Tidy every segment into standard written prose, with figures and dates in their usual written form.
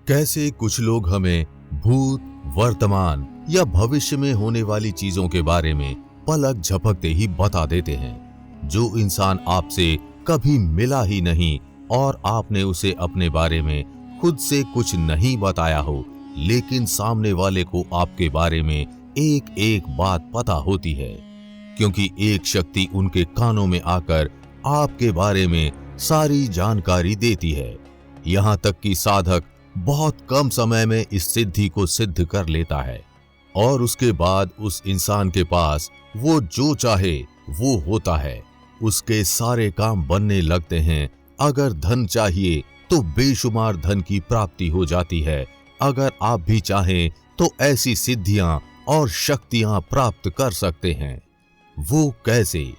कैसे कुछ लोग हमें भूत, वर्तमान या भविष्य में होने वाली चीजों के बारे में पलक झपकते ही बता देते हैं, जो इंसान आपसे कभी मिला ही नहीं और आपने उसे अपने बारे में खुद से कुछ नहीं बताया हो, लेकिन सामने वाले को आपके बारे में एक एक बात पता होती है, क्योंकि एक शक्ति उनके कानों में आकर आपके बारे में सारी जानकारी देती है। यहाँ तक कि साधक बहुत कम समय में इस सिद्धि को सिद्ध कर लेता है और उसके बाद उस इंसान के पास वो जो चाहे वो होता है। उसके सारे काम बनने लगते हैं। अगर धन चाहिए तो बेशुमार धन की प्राप्ति हो जाती है। अगर आप भी चाहें तो ऐसी सिद्धियां और शक्तियां प्राप्त कर सकते हैं। वो कैसे?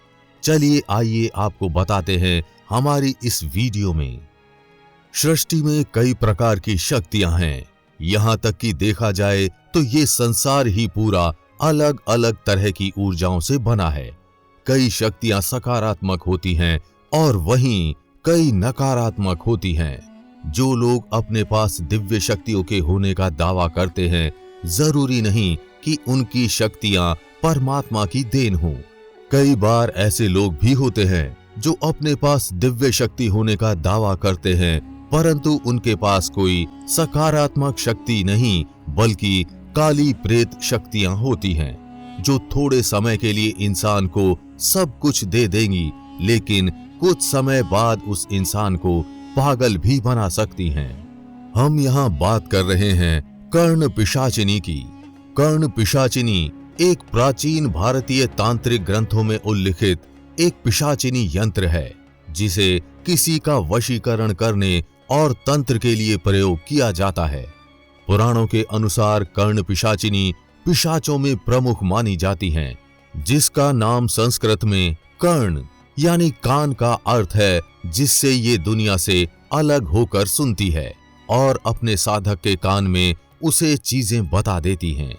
चलिए आइए आपको बताते हैं हमारी इस वीडियो में। सृष्टि में कई प्रकार की शक्तियां हैं। यहां तक कि देखा जाए तो ये संसार ही पूरा अलग अलग तरह की ऊर्जाओं से बना है। कई शक्तियां सकारात्मक होती हैं और वहीं कई नकारात्मक होती हैं। जो लोग अपने पास दिव्य शक्तियों के होने का दावा करते हैं, जरूरी नहीं कि उनकी शक्तियां परमात्मा की देन हो। कई बार ऐसे लोग भी होते हैं जो अपने पास दिव्य शक्ति होने का दावा करते हैं, परंतु उनके पास कोई सकारात्मक शक्ति नहीं बल्कि काली प्रेत शक्तियां होती हैं, जो थोड़े समय के लिए इंसान को सब कुछ दे देंगी, लेकिन कुछ समय बाद उस इंसान को पागल भी बना सकती हैं। हम यहाँ बात कर रहे हैं कर्ण पिशाचिनी की। कर्ण पिशाचिनी एक प्राचीन भारतीय तांत्रिक ग्रंथों में उल्लिखित एक पिशाचिनी यंत्र है, जिसे किसी का वशीकरण करने और तंत्र के लिए प्रयोग किया जाता है। पुराणों के अनुसार कर्ण पिशाचिनी पिशाचों में प्रमुख मानी जाती हैं, जिसका नाम संस्कृत में कर्ण यानी कान का अर्थ है, जिससे ये दुनिया से अलग होकर सुनती है और अपने साधक के कान में उसे चीजें बता देती हैं।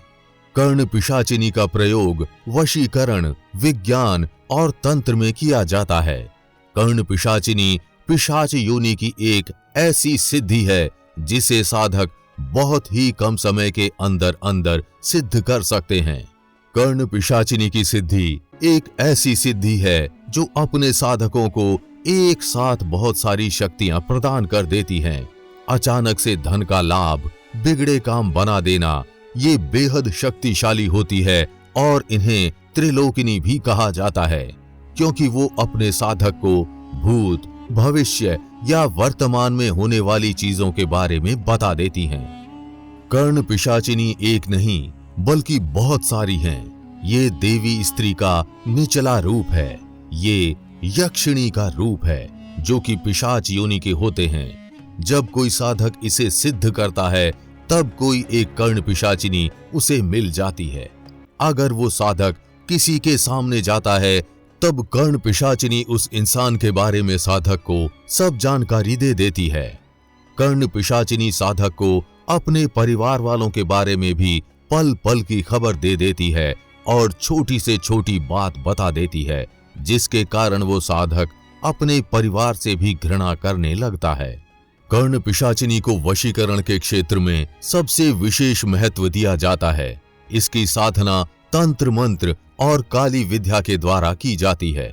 कर्ण पिशाचिनी का प्रयोग वशीकरण, विज्ञान और तंत्र में किया जाता है। कर्ण पिशाचिनी पिशाच योनि की एक ऐसी सिद्धि है जिसे साधक बहुत ही कम समय के अंदर अंदर सिद्ध कर सकते हैं। कर्ण पिशाचिनी की सिद्धि एक ऐसी सिद्धि है जो अपने साधकों को एक साथ बहुत सारी शक्तियां प्रदान कर देती हैं। अचानक से धन का लाभ, बिगड़े काम बना देना, ये बेहद शक्तिशाली होती है और इन्हें त्रिलोकिनी भी कहा जाता है, क्योंकि वो अपने साधक को भूत, भविष्य या वर्तमान में होने वाली चीजों के बारे में बता देती हैं। कर्ण पिशाचिनी एक नहीं बल्कि बहुत सारी हैं। ये देवी स्त्री का निचला रूप है। ये यक्षिणी का रूप है, जो कि पिशाच योनि के होते हैं। जब कोई साधक इसे सिद्ध करता है, तब कोई एक कर्ण पिशाचिनी उसे मिल जाती है। अगर वो साधक किसी के सामने जाता है, तब कर्ण पिशाचिनी उस इंसान के बारे में साधक को सब जानकारी दे देती है। कर्ण पिशाचिनी साधक को अपने परिवार वालों के बारे में भी पल पल की खबर दे देती है और छोटी से छोटी बात बता देती है, जिसके कारण वो साधक अपने परिवार से भी घृणा करने लगता है। कर्ण पिशाचिनी को वशीकरण के क्षेत्र में सबसे विशेष महत्व दिया जाता है। इसकी साधना तंत्र मंत्र और काली विद्या के द्वारा की जाती है।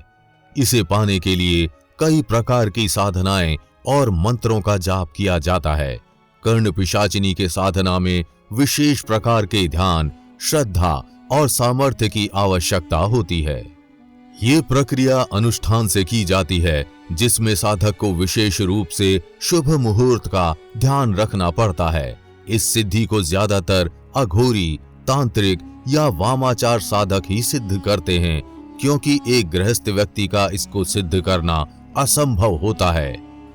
इसे पाने के लिए कई प्रकार की साधनाएं और मंत्रों का जाप किया जाता है। कर्ण पिशाचिनी के साधना में विशेष प्रकार के ध्यान, श्रद्धा और सामर्थ्य की आवश्यकता होती है। ये प्रक्रिया अनुष्ठान से की जाती है, जिसमें साधक को विशेष रूप से शुभ मुहूर्त का ध्यान रखना पड़ता है। इस सिद्धि को ज्यादातर अघोरी, तांत्रिक या वामाचार साधक ही सिद्ध करते हैं, क्योंकि एक गृहस्थ व्यक्ति का इसको सिद्ध करना असंभव होता है,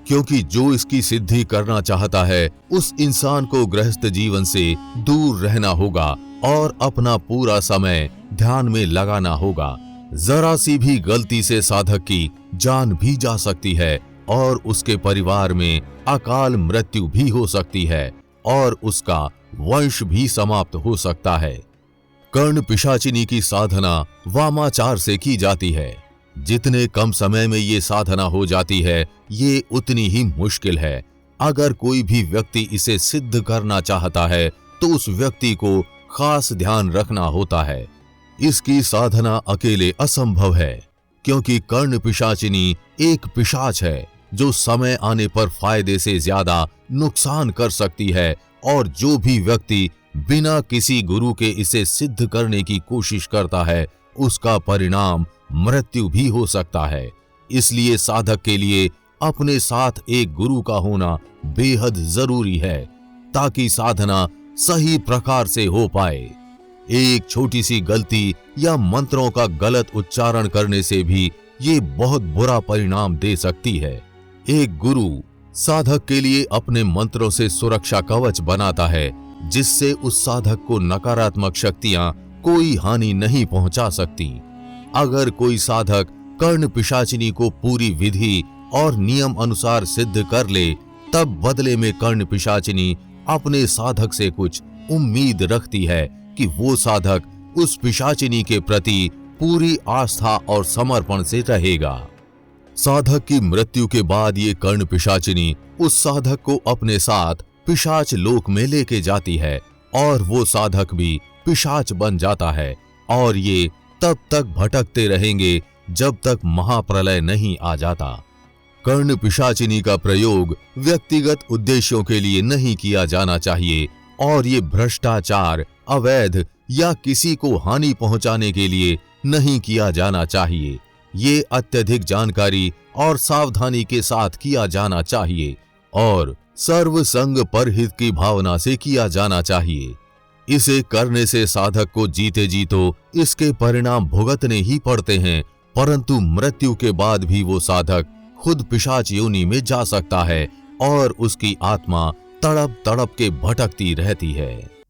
क्योंकि जो इसकी सिद्धि करना चाहता है उस इंसान को गृहस्थ जीवन से दूर रहना होगा और अपना पूरा समय ध्यान में लगाना होगा। जरा सी भी गलती से साधक की जान भी जा सकती है और उसके परिवार में अकाल मृत्यु भी हो सकती है और उसका वंश भी समाप्त हो सकता है। कर्ण पिशाचिनी की साधना वामाचार से की जाती है। जितने कम समय में ये साधना हो जाती है, ये उतनी ही मुश्किल है। अगर कोई भी व्यक्ति इसे सिद्ध करना चाहता है तो उस व्यक्ति को खास ध्यान रखना होता है। इसकी साधना अकेले असंभव है, क्योंकि कर्ण पिशाचिनी एक पिशाच है जो समय आने पर फायदे से ज्यादा नुकसान कर सकती है, और जो भी व्यक्ति बिना किसी गुरु के इसे सिद्ध करने की कोशिश करता है उसका परिणाम मृत्यु भी हो सकता है। इसलिए साधक के लिए अपने साथ एक गुरु का होना बेहद जरूरी है, ताकि साधना सही प्रकार से हो पाए। एक छोटी सी गलती या मंत्रों का गलत उच्चारण करने से भी ये बहुत बुरा परिणाम दे सकती है। एक गुरु साधक के लिए अपने मंत्रों से सुरक्षा कवच बनाता है, जिससे उस साधक को नकारात्मक शक्तियां कोई हानि नहीं पहुंचा सकती। अगर कोई साधक कर्ण पिशाचिनी को पूरी विधि और नियम अनुसार सिद्ध कर ले, तब बदले में कर्ण पिशाचिनी अपने साधक से कुछ उम्मीद रखती है कि वो साधक उस पिशाचिनी के प्रति पूरी आस्था और समर्पण से रहेगा। साधक की मृत्यु के बाद ये कर्ण पिशाचिनी उस साधक को अपने साथ पिशाच लोक में लेके जाती है, और वो साधक भी पिशाच बन जाता है, और ये तब तक भटकते रहेंगे जब तक महाप्रलय नहीं आ जाता। कर्ण पिशाचिनी का प्रयोग व्यक्तिगत उद्देश्यों के लिए नहीं किया जाना चाहिए, और ये भ्रष्टाचार, अवैध या किसी को हानि पहुंचाने के लिए नहीं किया जाना चाहिए। ये अत्यधिक जानकारी और सावधानी के साथ किया जाना चाहिए, और सर्व संग परहित की भावना से किया जाना चाहिए। इसे करने से साधक को जीते जी तो इसके परिणाम भुगतने ही पड़ते हैं, परंतु मृत्यु के बाद भी वो साधक खुद पिशाच योनि में जा सकता है, और उसकी आत्मा तड़प तड़प के भटकती रहती है।